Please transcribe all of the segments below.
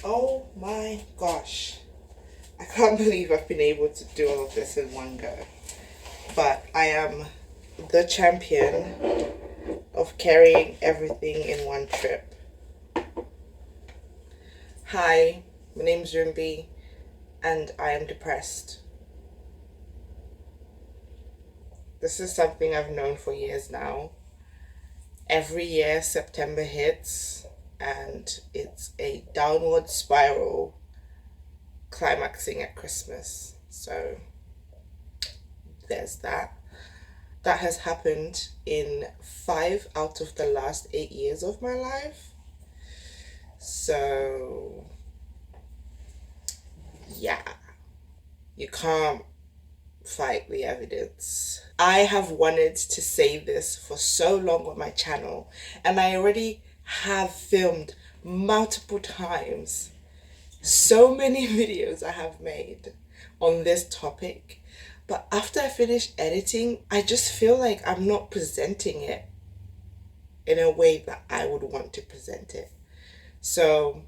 Oh my gosh. I can't believe I've been able to do all of this in one go. But I am the champion of carrying everything in one trip. Hi, my name's Rumbi and I am depressed. This is something I've known for years now. Every year September hits and it's a downward spiral climaxing at Christmas. So there's that. That has happened in 5 out of the last 8 years of my life. So yeah, you can't fight the evidence. I have wanted to say this for so long on my channel, and I already have filmed multiple times. So many videos I have made on this topic, but after I finish editing, I just feel like I'm not presenting it in a way that I would want to present it. So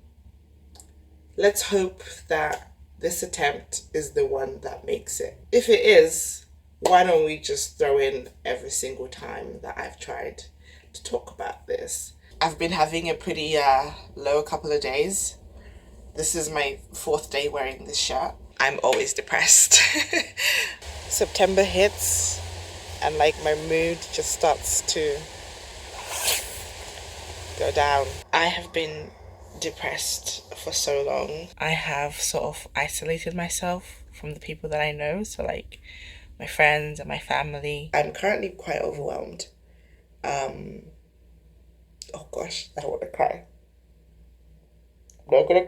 let's hope that this attempt is the one that makes it. If it is, why don't we just throw in every single time that I've tried to talk about this? I've been having a pretty low couple of days. This is my 4th day wearing this shirt. I'm always depressed. September hits and like my mood just starts to go down. I have been depressed for so long. I have sort of isolated myself from the people that I know, so like my friends and my family. I'm currently quite overwhelmed. Oh gosh, I don't want to cry. I'm not gonna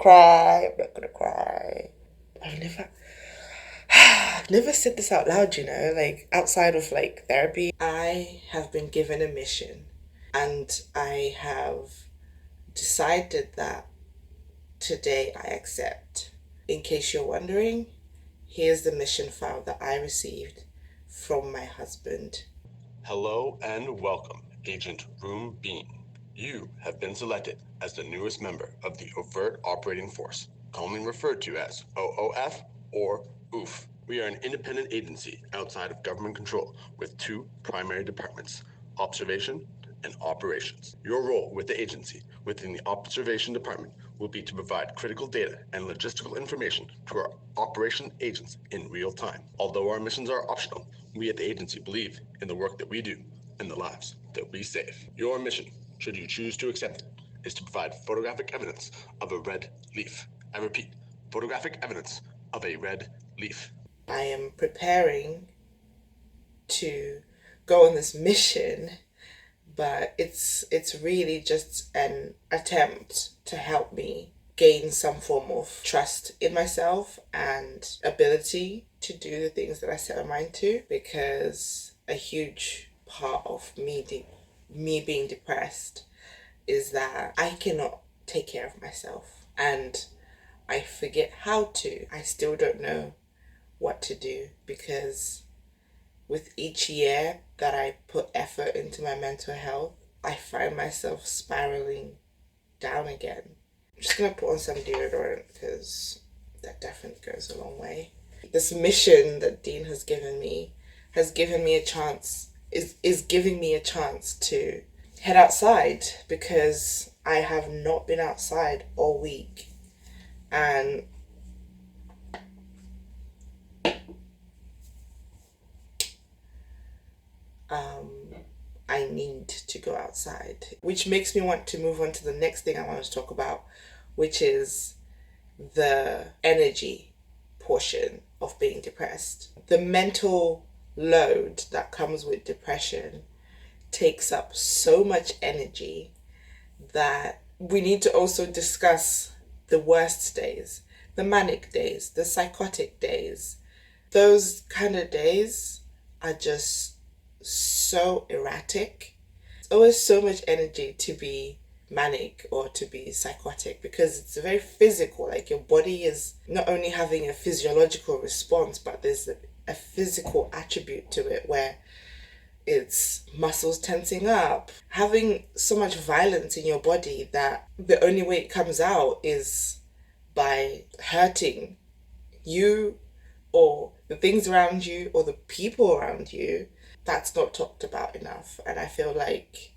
cry. I've never said this out loud, like outside of like therapy. I have been given a mission and I have decided that today I accept. In case you're wondering, here's the mission file that I received from my husband. Hello and welcome, Agent Room Bean. You have been selected as the newest member of the Overt Operating Force, commonly referred to as OOF or OOF. We are an independent agency outside of government control with 2 primary departments, observation and operations. Your role with the agency within the observation department will be to provide critical data and logistical information to our operation agents in real time. Although our missions are optional, we at the agency believe in the work that we do and the lives that we save. Your mission, should you choose to accept it, is to provide photographic evidence of a red leaf. I repeat, photographic evidence of a red leaf. I am preparing to go on this mission, but it's really just an attempt to help me gain some form of trust in myself and ability to do the things that I set my mind to, because a huge part of me being depressed is that I cannot take care of myself and I forget how to. I still don't know what to do, because with each year that I put effort into my mental health, I find myself spiraling down again. I'm just gonna put on some deodorant because that definitely goes a long way. This mission that Dean has given me a chance, is giving me a chance to head outside, because I have not been outside all week and I need to go outside, which makes me want to move on to the next thing I want to talk about, which is the energy portion of being depressed. The mental load that comes with depression takes up so much energy that we need to also discuss the worst days, the manic days, the psychotic days. Those kind of days are just so erratic. It's always so much energy to be manic or to be psychotic, because it's very physical. Like your body is not only having a physiological response, but there's a physical attribute to it where it's muscles tensing up, having so much violence in your body that the only way it comes out is by hurting you or the things around you or the people around you, that's not talked about enough. And I feel like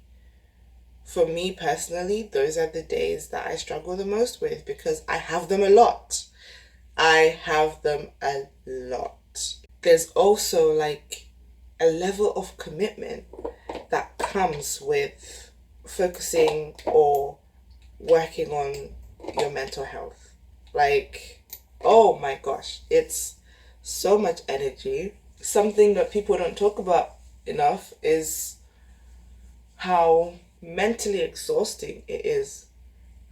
for me personally, those are the days that I struggle the most with because I have them a lot. I have them a lot. There's also like a level of commitment that comes with focusing or working on your mental health. Like, oh my gosh, it's so much energy. Something that people don't talk about enough is how mentally exhausting it is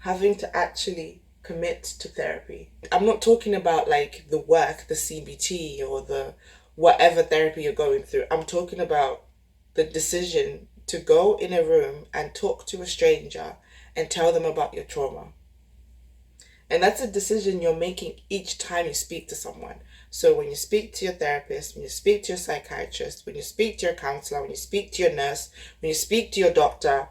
having to actually commit to therapy. I'm not talking about like the work, the CBT or the whatever therapy you're going through. I'm talking about the decision to go in a room and talk to a stranger and tell them about your trauma. And that's a decision you're making each time you speak to someone. So when you speak to your therapist, when you speak to your psychiatrist, when you speak to your counselor, when you speak to your nurse, when you speak to your doctor,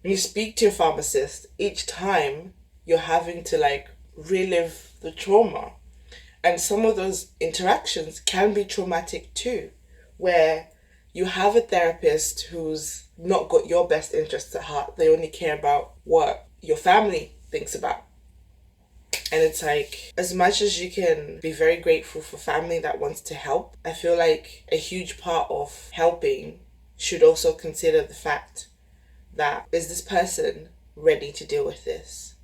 when you speak to your pharmacist, each time you're having to like relive the trauma. And some of those interactions can be traumatic too, where you have a therapist who's not got your best interests at heart. They only care about what your family thinks about. And it's like, as much as you can be very grateful for family that wants to help, I feel like a huge part of helping should also consider the fact that, is this person ready to deal with this?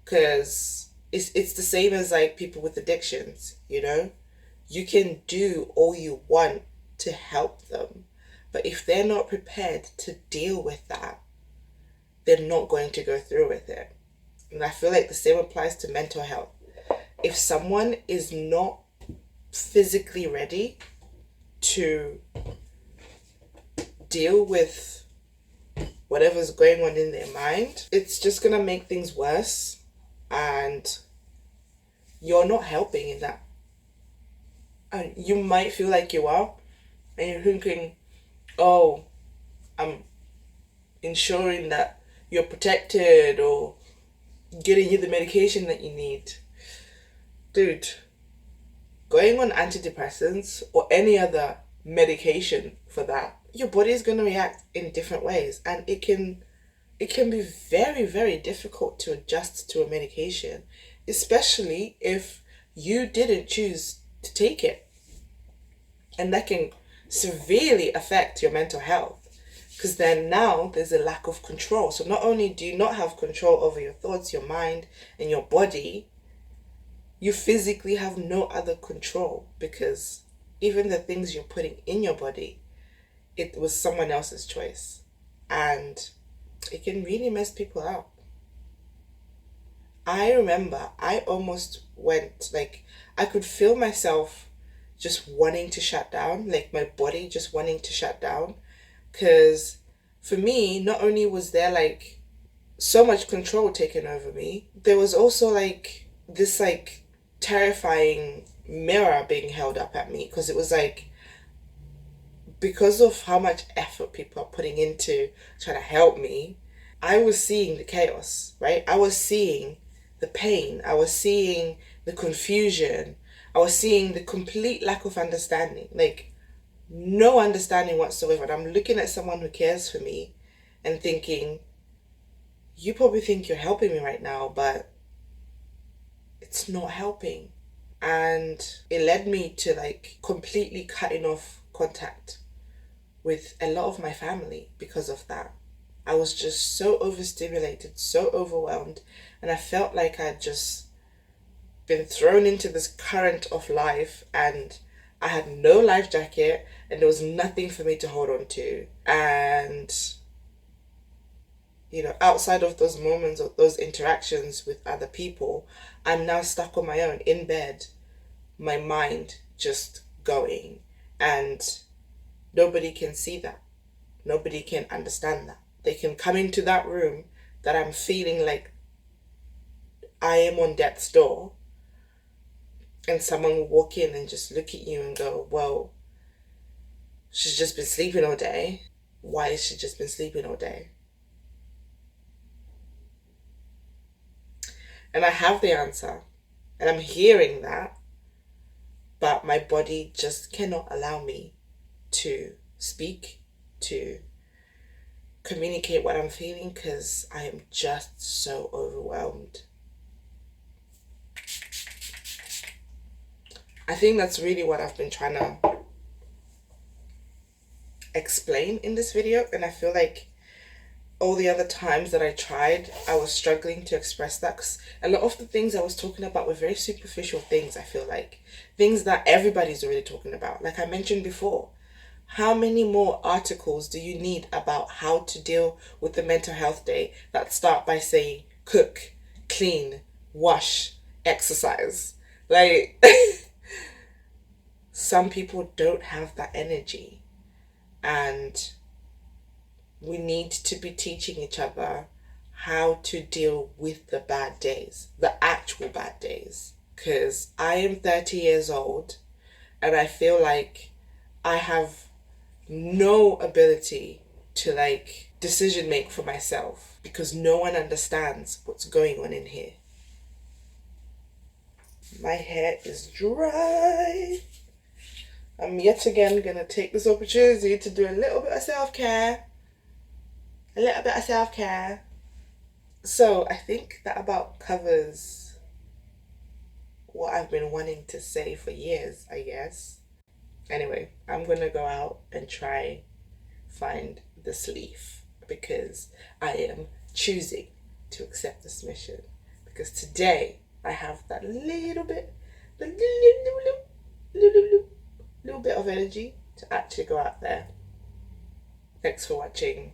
Because it's the same as like people with addictions, you know? You can do all you want to help them, but if they're not prepared to deal with that, they're not going to go through with it. And I feel like the same applies to mental health. If someone is not physically ready to deal with whatever's going on in their mind, it's just going to make things worse. And you're not helping in that. And you might feel like you are. And you're thinking, oh, I'm ensuring that you're protected or getting you the medication that you need. Dude, going on antidepressants or any other medication for that, your body is going to react in different ways, and it can be very, very difficult to adjust to a medication, especially if you didn't choose to take it. And that can severely affect your mental health. Because then now there's a lack of control. So not only do you not have control over your thoughts, your mind, and your body, you physically have no other control, because even the things you're putting in your body, it was someone else's choice. And it can really mess people up. I remember I almost went, like, I could feel myself just wanting to shut down, like my body just wanting to shut down. Because for me, not only was there like so much control taken over me, there was also like this like terrifying mirror being held up at me, because it was like, because of how much effort people are putting into trying to help me, I was seeing the chaos, right? I was seeing the pain. I was seeing the confusion. I was seeing the complete lack of understanding. Like, no understanding whatsoever. And I'm looking at someone who cares for me and thinking, you probably think you're helping me right now, but it's not helping. And it led me to like completely cutting off contact with a lot of my family because of that. I was just so overstimulated, so overwhelmed, and I felt like I'd just been thrown into this current of life, and I had no life jacket, and there was nothing for me to hold on to. And, you know, outside of those moments or those interactions with other people, I'm now stuck on my own in bed, my mind just going. And nobody can see that. Nobody can understand that. They can come into that room that I'm feeling like I am on death's door, and someone will walk in and just look at you and go, well, she's just been sleeping all day. Why has she just been sleeping all day? And I have the answer. And I'm hearing that. But my body just cannot allow me to speak, to communicate what I'm feeling, because I am just so overwhelmed. I think that's really what I've been trying to explain in this video, and I feel like all the other times that I tried, I was struggling to express that, because a lot of the things I was talking about were very superficial things. I feel like things that everybody's already talking about. Like I mentioned before, how many more articles do you need about how to deal with the mental health day that start by saying cook, clean, wash, exercise? Like some people don't have that energy, and we need to be teaching each other how to deal with the bad days, the actual bad days. Because I am 30 years old and I feel like I have no ability to like decision make for myself because no one understands what's going on in here. My hair is dry. I'm yet again gonna take this opportunity to do a little bit of self-care. So I think that about covers what I've been wanting to say for years, I guess. Anyway, I'm gonna go out and try find this leaf because I am choosing to accept this mission, because today I have that little bit of energy to actually go out there. Thanks for watching.